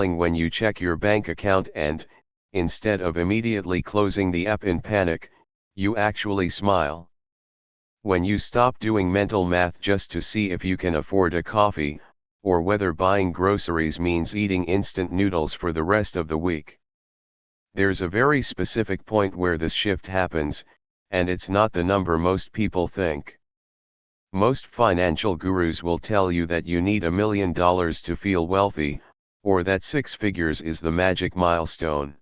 when you check your bank account and, instead of immediately closing the app in panic, you actually smile. When you stop doing mental math just to see if you can afford a coffee, or whether buying groceries means eating instant noodles for the rest of the week. There's a very specific point where this shift happens, and it's not the number most people think. Most financial gurus will tell you that you need $1 million to feel wealthy, or that 6 figures is the magic milestone.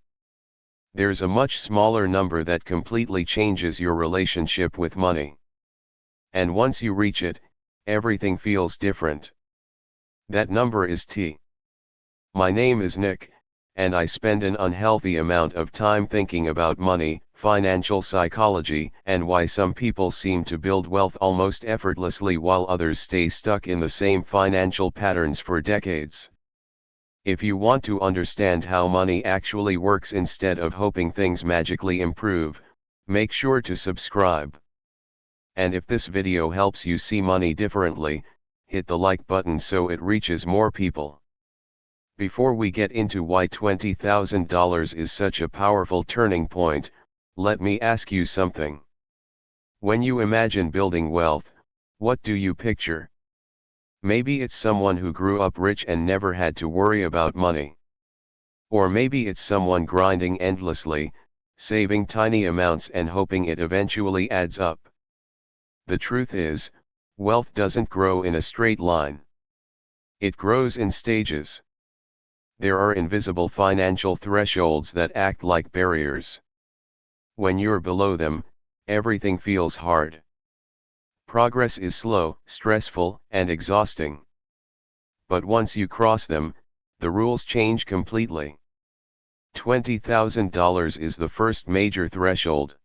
There's a much smaller number that completely changes your relationship with money. And once you reach it, everything feels different. That number is T. My name is Nick, and I spend an unhealthy amount of time thinking about money, financial psychology, and why some people seem to build wealth almost effortlessly while others stay stuck in the same financial patterns for decades. If you want to understand how money actually works instead of hoping things magically improve, make sure to subscribe. And if this video helps you see money differently, hit the like button so it reaches more people. Before we get into why $20,000 is such a powerful turning point, let me ask you something. When you imagine building wealth, what do you picture? Maybe it's someone who grew up rich and never had to worry about money. Or maybe it's someone grinding endlessly, saving tiny amounts and hoping it eventually adds up. The truth is, wealth doesn't grow in a straight line. It grows in stages. There are invisible financial thresholds that act like barriers. When you're below them, everything feels hard. Progress is slow, stressful, and exhausting. But once you cross them, the rules change completely. $20,000 is the first major threshold.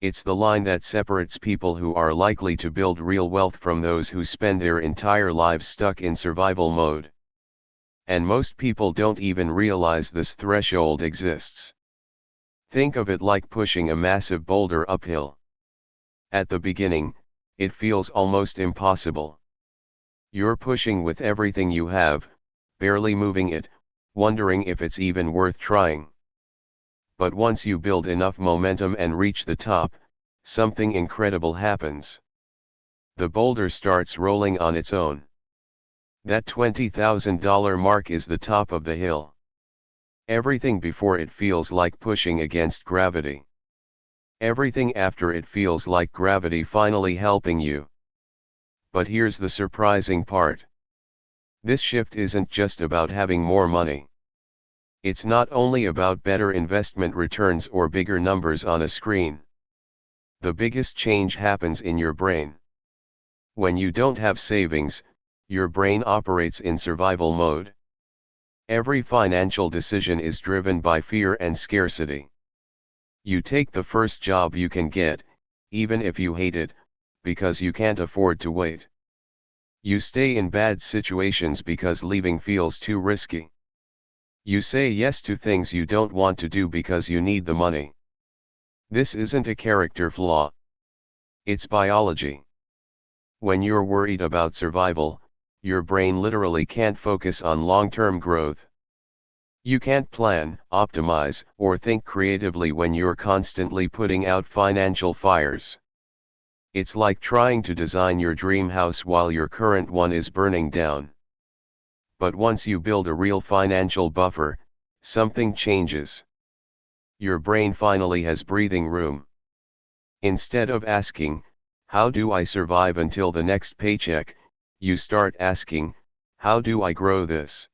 It's the line that separates people who are likely to build real wealth from those who spend their entire lives stuck in survival mode. And most people don't even realize this threshold exists. Think of it like pushing a massive boulder uphill. At the beginning, it feels almost impossible. You're pushing with everything you have, barely moving it, wondering if it's even worth trying. But once you build enough momentum and reach the top, something incredible happens. The boulder starts rolling on its own. That $20,000 mark is the top of the hill. Everything before it feels like pushing against gravity. Everything after it feels like gravity finally helping you. But here's the surprising part. This shift isn't just about having more money. It's not only about better investment returns or bigger numbers on a screen. The biggest change happens in your brain. When you don't have savings, your brain operates in survival mode. Every financial decision is driven by fear and scarcity. You take the first job you can get, even if you hate it, because you can't afford to wait. You stay in bad situations because leaving feels too risky. You say yes to things you don't want to do because you need the money. This isn't a character flaw. It's biology. When you're worried about survival, your brain literally can't focus on long-term growth. You can't plan, optimize, or think creatively when you're constantly putting out financial fires. It's like trying to design your dream house while your current one is burning down. But once you build a real financial buffer, something changes. Your brain finally has breathing room. Instead of asking, "How do I survive until the next paycheck?" you start asking, "How do I grow this?"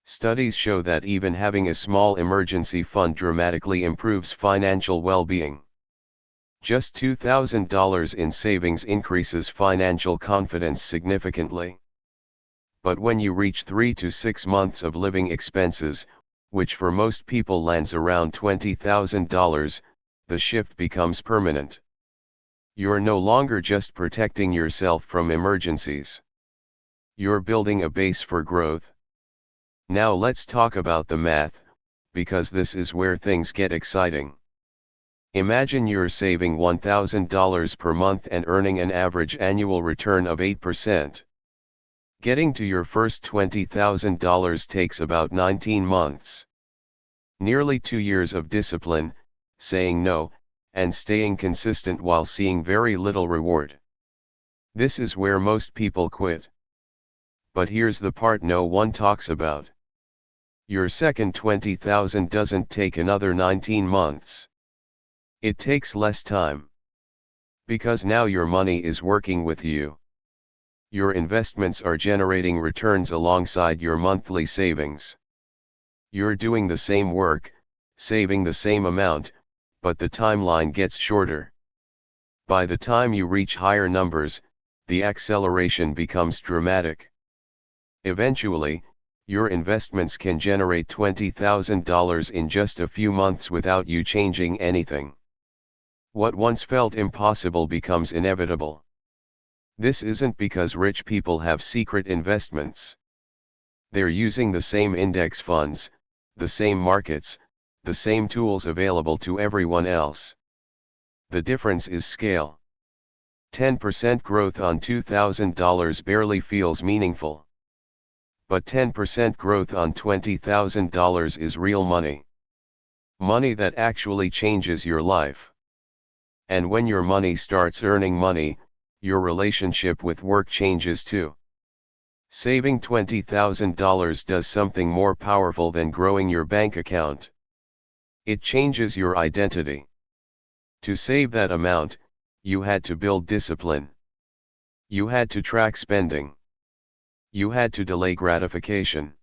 Studies show that even having a small emergency fund dramatically improves financial well-being. Just $2,000 in savings increases financial confidence significantly. But when you reach 3 to 6 months of living expenses, which for most people lands around $20,000, the shift becomes permanent. You're no longer just protecting yourself from emergencies. You're building a base for growth. Now let's talk about the math, because this is where things get exciting. Imagine you're saving $1,000 per month and earning an average annual return of 8%. Getting to your first $20,000 takes about 19 months. Nearly 2 years of discipline, saying no, and staying consistent while seeing very little reward. This is where most people quit. But here's the part no one talks about. Your second 20,000 doesn't take another 19 months. It takes less time. Because now your money is working with you. Your investments are generating returns alongside your monthly savings. You're doing the same work, saving the same amount, but the timeline gets shorter. By the time you reach higher numbers, the acceleration becomes dramatic. Eventually, your investments can generate $20,000 in just a few months without you changing anything. What once felt impossible becomes inevitable. This isn't because rich people have secret investments. They're using the same index funds, the same markets, the same tools available to everyone else. The difference is scale. 10% growth on $2,000 barely feels meaningful. But 10% growth on $20,000 is real money. Money that actually changes your life. And when your money starts earning money, your relationship with work changes too. Saving $20,000 does something more powerful than growing your bank account. It changes your identity. To save that amount, you had to build discipline. You had to track spending. You had to delay gratification.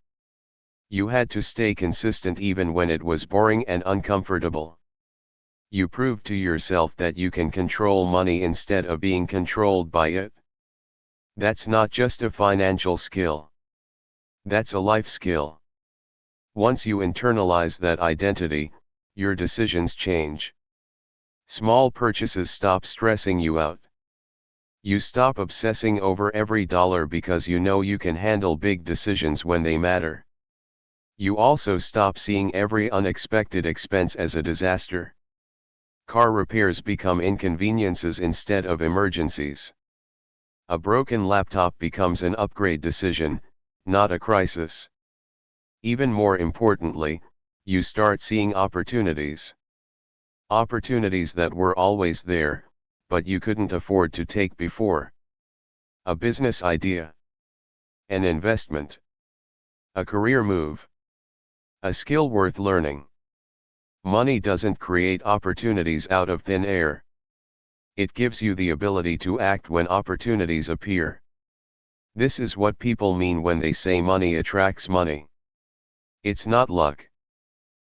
You had to stay consistent even when it was boring and uncomfortable. You proved to yourself that you can control money instead of being controlled by it. That's not just a financial skill. That's a life skill. Once you internalize that identity, your decisions change. Small purchases stop stressing you out. You stop obsessing over every dollar because you know you can handle big decisions when they matter. You also stop seeing every unexpected expense as a disaster. Car repairs become inconveniences instead of emergencies. A broken laptop becomes an upgrade decision, not a crisis. Even more importantly, you start seeing opportunities. Opportunities that were always there, but you couldn't afford to take before. A business idea. An investment. A career move. A skill worth learning. Money doesn't create opportunities out of thin air. It gives you the ability to act when opportunities appear. This is what people mean when they say money attracts money. It's not luck.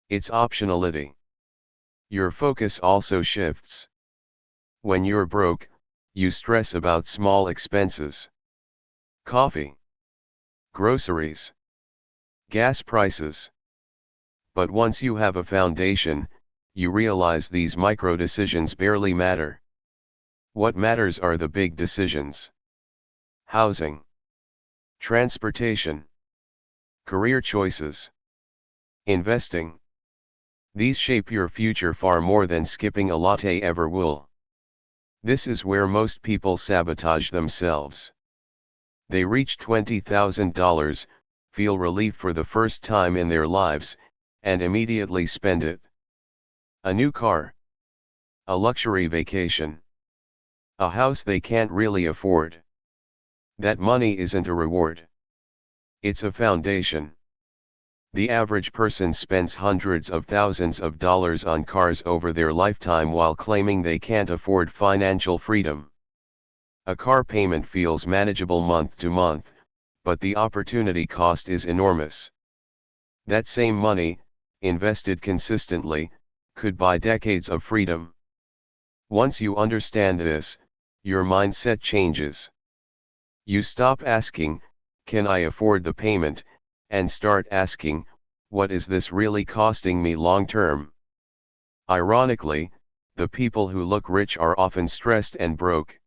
It's optionality. Your focus also shifts. When you're broke, you stress about small expenses. Coffee. Groceries. Gas prices. But once you have a foundation, you realize these micro decisions barely matter. What matters are the big decisions. Housing. Transportation. Career choices. Investing. These shape your future far more than skipping a latte ever will. This is where most people sabotage themselves. They reach $20,000, feel relief for the first time in their lives, and immediately spend it. A new car. A luxury vacation. A house they can't really afford. That money isn't a reward. It's a foundation. The average person spends hundreds of thousands of dollars on cars over their lifetime while claiming they can't afford financial freedom. A car payment feels manageable month to month, but the opportunity cost is enormous. That same money, invested consistently, could buy decades of freedom. Once you understand this, your mindset changes. You stop asking, "Can I afford the payment?" and start asking, "What is this really costing me long term?" Ironically, the people who look rich are often stressed and broke.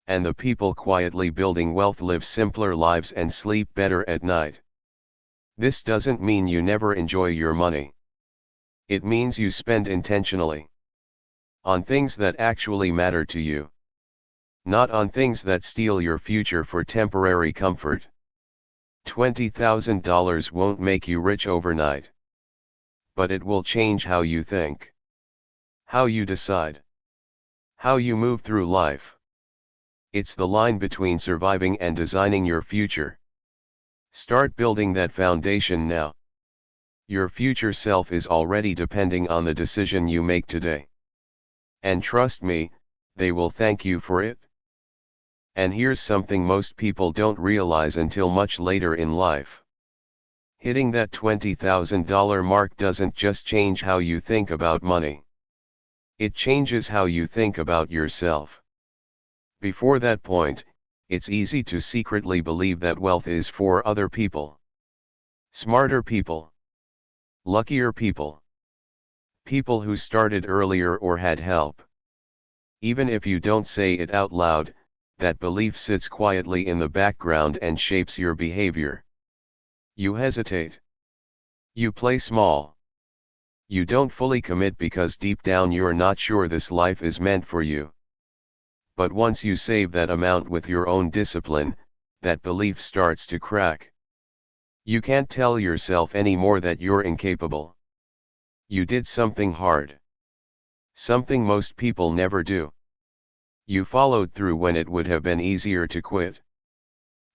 And the people quietly building wealth live simpler lives and sleep better at night. This doesn't mean you never enjoy your money. It means you spend intentionally. On things that actually matter to you. not on things that steal your future for temporary comfort. $20,000 won't make you rich overnight. But it will change how you think, how you decide, how you move through life. It's the line between surviving and designing your future. Start building that foundation now. Your future self is already depending on the decision you make today. And trust me, they will thank you for it. And here's something most people don't realize until much later in life. Hitting that $20,000 mark doesn't just change how you think about money. It changes how you think about yourself. Before that point, it's easy to secretly believe that wealth is for other people. Smarter people. Luckier people. People who started earlier or had help. Even if you don't say it out loud, that belief sits quietly in the background and shapes your behavior. You hesitate. You play small. You don't fully commit because deep down you're not sure this life is meant for you. But once you save that amount with your own discipline, that belief starts to crack. You can't tell yourself anymore that you're incapable. You did something hard. Something most people never do. You followed through when it would have been easier to quit.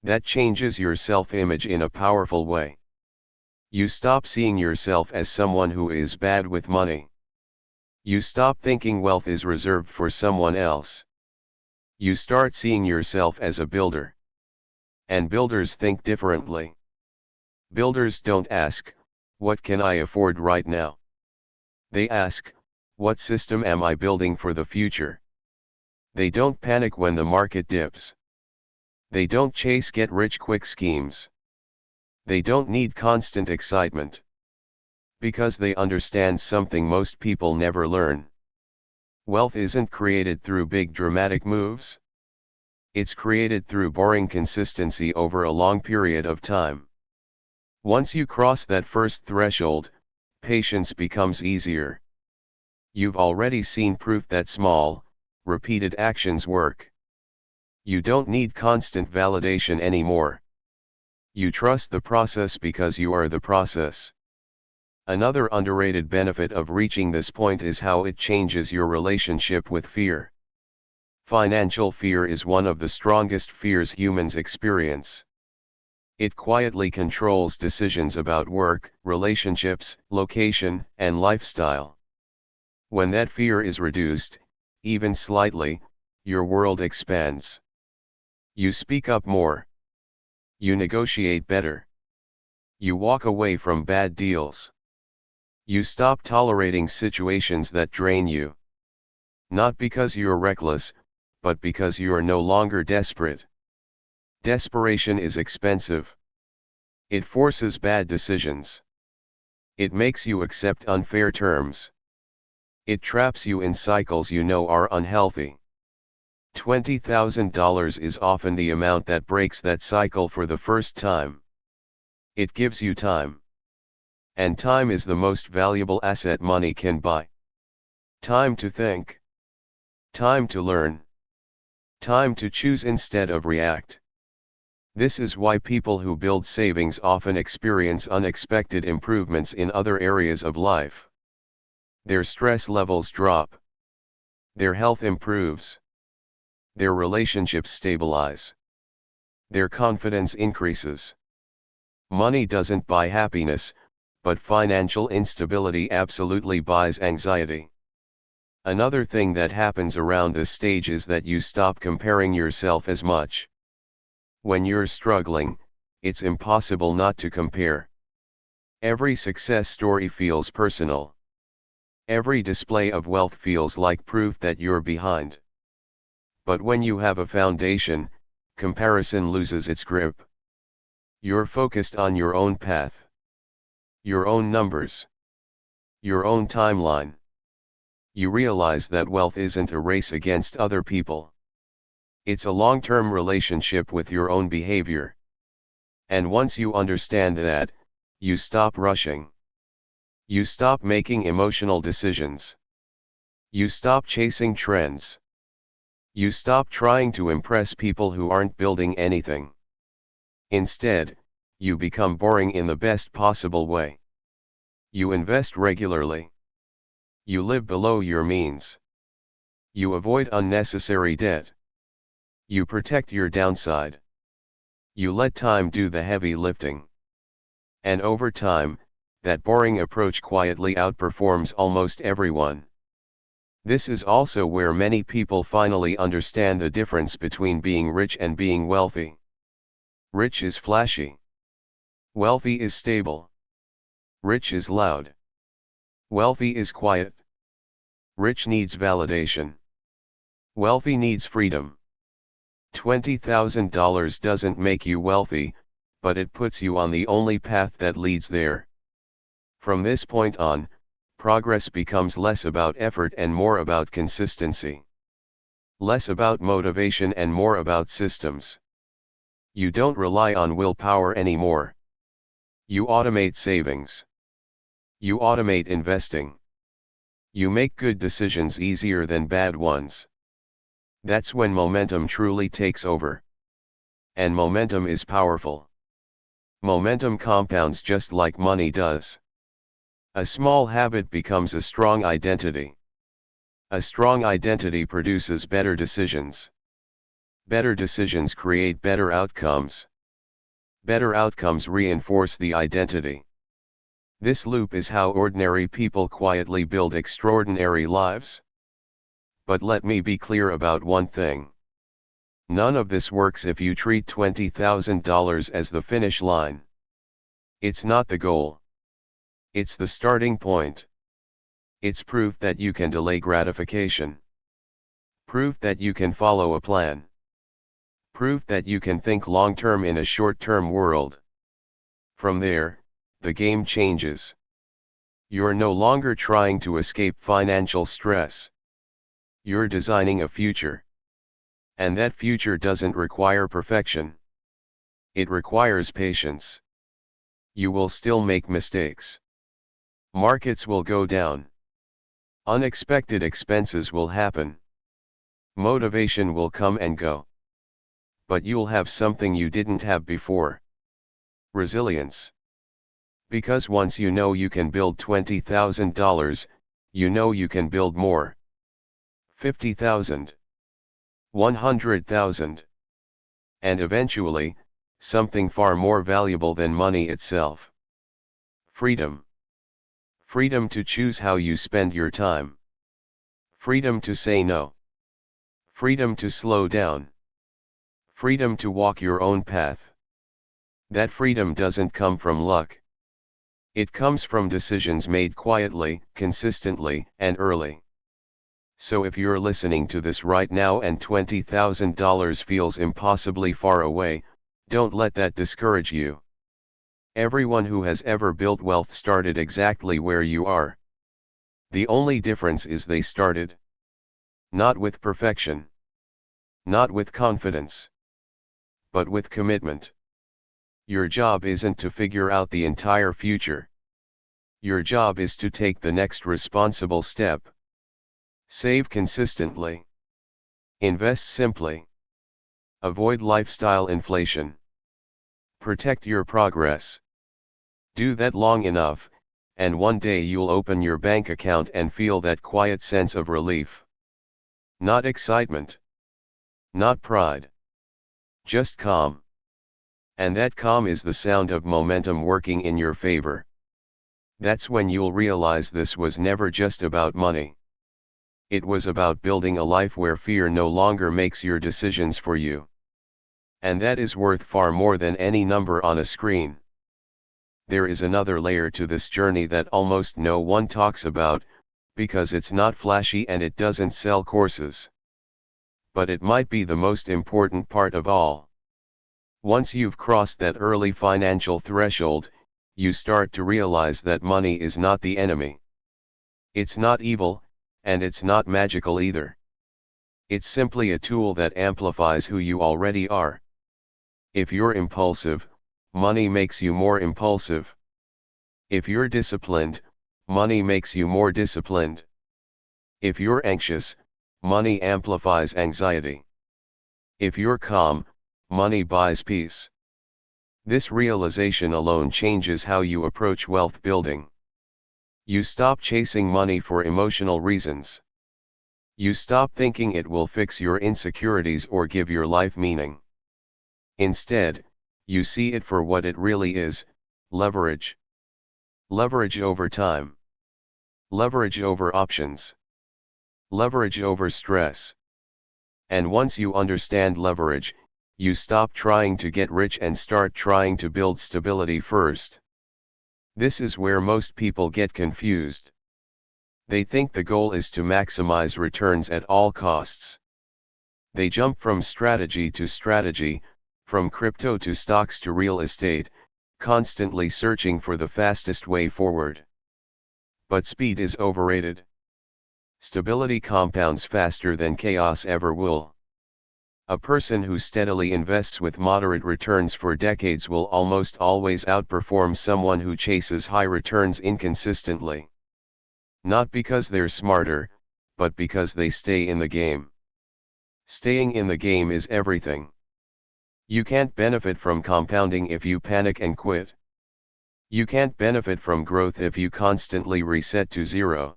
That changes your self-image in a powerful way. You stop seeing yourself as someone who is bad with money. You stop thinking wealth is reserved for someone else. You start seeing yourself as a builder. And builders think differently. Builders don't ask, what can I afford right now? They ask, what system am I building for the future? They don't panic when the market dips. They don't chase get-rich-quick schemes. They don't need constant excitement. Because they understand something most people never learn. Wealth isn't created through big dramatic moves. It's created through boring consistency over a long period of time. Once you cross that first threshold, patience becomes easier. You've already seen proof that small, repeated actions work. You don't need constant validation anymore. You trust the process because you are the process. Another underrated benefit of reaching this point is how it changes your relationship with fear. Financial fear is one of the strongest fears humans experience. It quietly controls decisions about work, relationships, location, and lifestyle. When that fear is reduced, even slightly, your world expands. You speak up more. You negotiate better. You walk away from bad deals. You stop tolerating situations that drain you. Not because you're reckless, but because you're no longer desperate. Desperation is expensive. It forces bad decisions. It makes you accept unfair terms. It traps you in cycles you know are unhealthy. $20,000 is often the amount that breaks that cycle for the first time. It gives you time. And time is the most valuable asset money can buy. Time to think. Time to learn. Time to choose instead of react. This is why people who build savings often experience unexpected improvements in other areas of life. Their stress levels drop. Their health improves. Their relationships stabilize. Their confidence increases. Money doesn't buy happiness, but financial instability absolutely buys anxiety. Another thing that happens around this stage is that you stop comparing yourself as much. When you're struggling, it's impossible not to compare. Every success story feels personal. Every display of wealth feels like proof that you're behind. But when you have a foundation, comparison loses its grip. You're focused on your own path. Your own numbers. Your own timeline. You realize that wealth isn't a race against other people. It's a long-term relationship with your own behavior. And once you understand that, you stop rushing. You stop making emotional decisions. You stop chasing trends. You stop trying to impress people who aren't building anything. Instead, you become boring in the best possible way. You invest regularly. You live below your means. You avoid unnecessary debt. You protect your downside. You let time do the heavy lifting. And over time, that boring approach quietly outperforms almost everyone. This is also where many people finally understand the difference between being rich and being wealthy. Rich is flashy. Wealthy is stable. Rich is loud. Wealthy is quiet. Rich needs validation. Wealthy needs freedom. $20,000 doesn't make you wealthy, but it puts you on the only path that leads there. From this point on, progress becomes less about effort and more about consistency. Less about motivation and more about systems. You don't rely on willpower anymore. You automate savings. You automate investing. You make good decisions easier than bad ones. That's when momentum truly takes over. And momentum is powerful. Momentum compounds just like money does. A small habit becomes a strong identity. A strong identity produces better decisions. Better decisions create better outcomes. Better outcomes reinforce the identity. This loop is how ordinary people quietly build extraordinary lives. But let me be clear about one thing. None of this works if you treat $20,000 as the finish line. It's not the goal. It's the starting point. It's proof that you can delay gratification. Proof that you can follow a plan. Proof that you can think long-term in a short-term world. From there, the game changes. You're no longer trying to escape financial stress. You're designing a future. And that future doesn't require perfection. It requires patience. You will still make mistakes. Markets will go down. Unexpected expenses will happen. Motivation will come and go. But you'll have something you didn't have before. Resilience. Because once you know you can build $20,000, you know you can build more. 50,000. 100,000. And eventually, something far more valuable than money itself. Freedom. Freedom to choose how you spend your time. Freedom to say no. Freedom to slow down. Freedom to walk your own path. That freedom doesn't come from luck. It comes from decisions made quietly, consistently, and early. So if you're listening to this right now and $20,000 feels impossibly far away, don't let that discourage you. Everyone who has ever built wealth started exactly where you are. The only difference is they started. Not with perfection. Not with confidence. But with commitment. Your job isn't to figure out the entire future. Your job is to take the next responsible step. Save consistently. Invest simply. Avoid lifestyle inflation. Protect your progress. Do that long enough, and one day you'll open your bank account and feel that quiet sense of relief. Not excitement. Not pride. Just calm. And that calm is the sound of momentum working in your favor. That's when you'll realize this was never just about money. It was about building a life where fear no longer makes your decisions for you. And that is worth far more than any number on a screen. There is another layer to this journey that almost no one talks about, because it's not flashy and it doesn't sell courses. But it might be the most important part of all. Once you've crossed that early financial threshold, you start to realize that money is not the enemy. It's not evil, and it's not magical either. It's simply a tool that amplifies who you already are. If you're impulsive, money makes you more impulsive. If you're disciplined, money makes you more disciplined. If you're anxious, Money amplifies anxiety. If you're calm, money buys peace. This realization alone changes how you approach wealth building. You stop chasing money for emotional reasons. You stop thinking it will fix your insecurities or give your life meaning. Instead, you see it for what it really is: leverage. Leverage over time. Leverage over options. Leverage over stress. And once you understand leverage, you stop trying to get rich and start trying to build stability first. This is where most people get confused. They think the goal is to maximize returns at all costs. They jump from strategy to strategy, from crypto to stocks to real estate, constantly searching for the fastest way forward. But speed is overrated. Stability compounds faster than chaos ever will. A person who steadily invests with moderate returns for decades will almost always outperform someone who chases high returns inconsistently. Not because they're smarter, but because they stay in the game. Staying in the game is everything. You can't benefit from compounding if you panic and quit. You can't benefit from growth if you constantly reset to zero.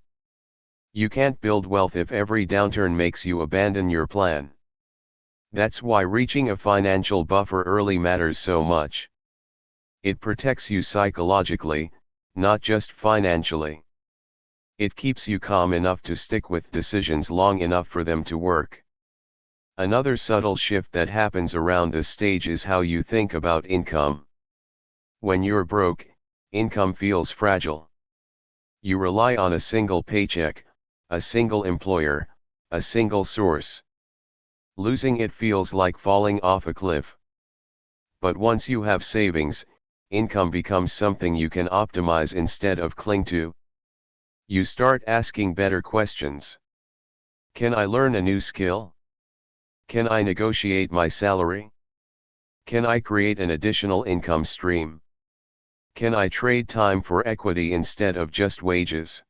You can't build wealth if every downturn makes you abandon your plan. That's why reaching a financial buffer early matters so much. It protects you psychologically, not just financially. It keeps you calm enough to stick with decisions long enough for them to work. Another subtle shift that happens around this stage is how you think about income. When you're broke, income feels fragile. You rely on a single paycheck, a single employer, a single source. Losing it feels like falling off a cliff. But once you have savings, income becomes something you can optimize instead of cling to. You start asking better questions. Can I learn a new skill? Can I negotiate my salary? Can I create an additional income stream? Can I trade time for equity instead of just wages?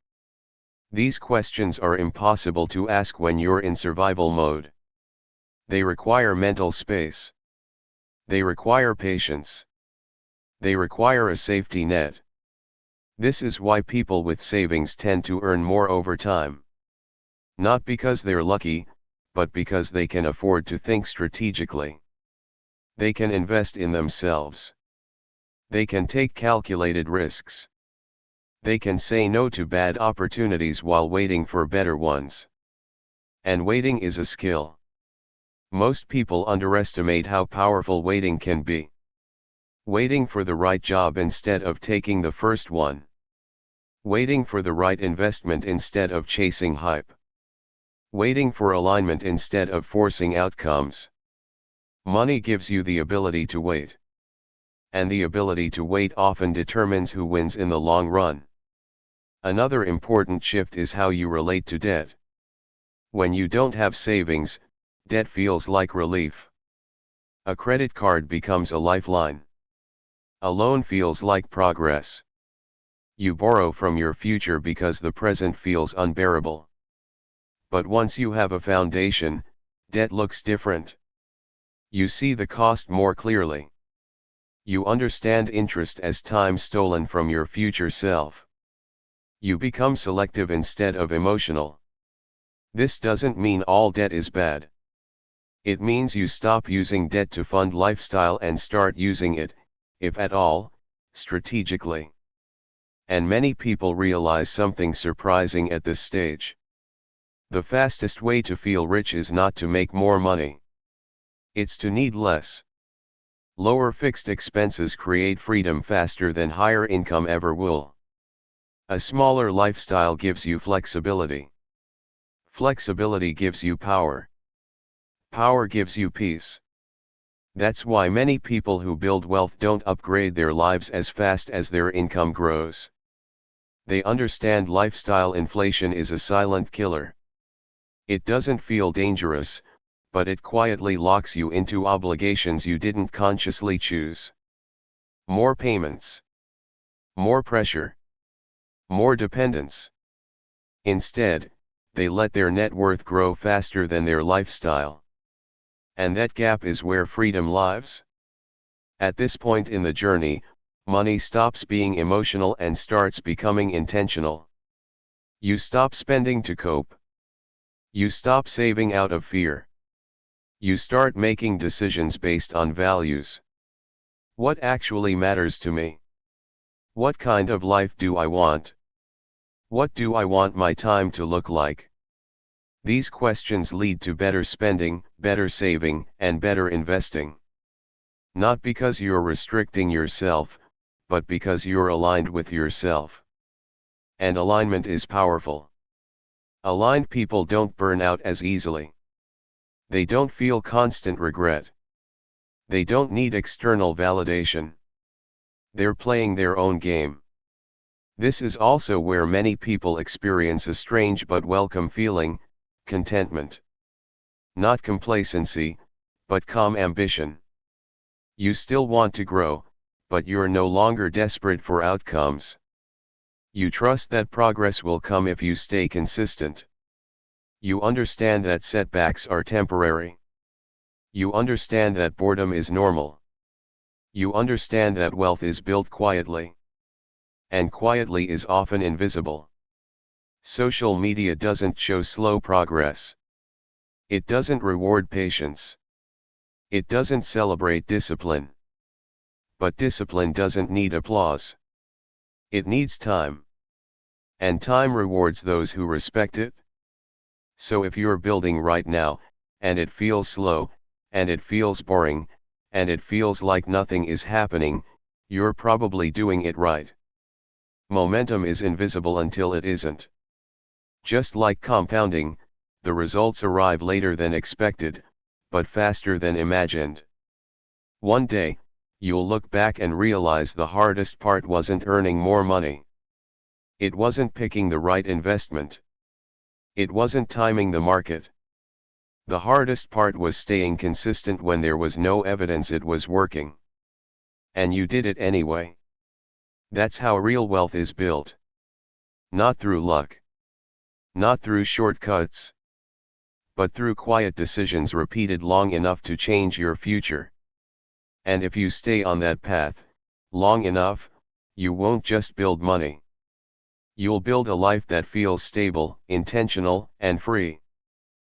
These questions are impossible to ask when you're in survival mode. They require mental space. They require patience. They require a safety net. This is why people with savings tend to earn more over time. Not because they're lucky, but because they can afford to think strategically. They can invest in themselves. They can take calculated risks. They can say no to bad opportunities while waiting for better ones. And waiting is a skill. Most people underestimate how powerful waiting can be. Waiting for the right job instead of taking the first one. Waiting for the right investment instead of chasing hype. Waiting for alignment instead of forcing outcomes. Money gives you the ability to wait. And the ability to wait often determines who wins in the long run. Another important shift is how you relate to debt. When you don't have savings, debt feels like relief. A credit card becomes a lifeline. A loan feels like progress. You borrow from your future because the present feels unbearable. But once you have a foundation, debt looks different. You see the cost more clearly. You understand interest as time stolen from your future self. You become selective instead of emotional. This doesn't mean all debt is bad. It means you stop using debt to fund lifestyle and start using it, if at all, strategically. And many people realize something surprising at this stage. The fastest way to feel rich is not to make more money. It's to need less. Lower fixed expenses create freedom faster than higher income ever will. A smaller lifestyle gives you flexibility. Flexibility gives you power. Power gives you peace. That's why many people who build wealth don't upgrade their lives as fast as their income grows. They understand lifestyle inflation is a silent killer. It doesn't feel dangerous, but it quietly locks you into obligations you didn't consciously choose. More payments. More pressure. More dependence. Instead, they let their net worth grow faster than their lifestyle. And that gap is where freedom lies. At this point in the journey, money stops being emotional and starts becoming intentional. You stop spending to cope. You stop saving out of fear. You start making decisions based on values. What actually matters to me? What kind of life do I want? What do I want my time to look like? These questions lead to better spending, better saving, and better investing. Not because you're restricting yourself, but because you're aligned with yourself. And alignment is powerful. Aligned people don't burn out as easily. They don't feel constant regret. They don't need external validation. They're playing their own game. This is also where many people experience a strange but welcome feeling, contentment. Not complacency, but calm ambition. You still want to grow, but you're no longer desperate for outcomes. You trust that progress will come if you stay consistent. You understand that setbacks are temporary. You understand that boredom is normal. You understand that wealth is built quietly. And quietly is often invisible. Social media doesn't show slow progress. It doesn't reward patience. It doesn't celebrate discipline. But discipline doesn't need applause. It needs time. And time rewards those who respect it. So if you're building right now, and it feels slow, and it feels boring, and it feels like nothing is happening, you're probably doing it right. Momentum is invisible until it isn't. Just like compounding, the results arrive later than expected, but faster than imagined. One day, you'll look back and realize the hardest part wasn't earning more money. It wasn't picking the right investment. It wasn't timing the market. The hardest part was staying consistent when there was no evidence it was working. And you did it anyway. That's how real wealth is built. Not through luck. Not through shortcuts. But through quiet decisions repeated long enough to change your future. And if you stay on that path, long enough, you won't just build money. You'll build a life that feels stable, intentional, and free.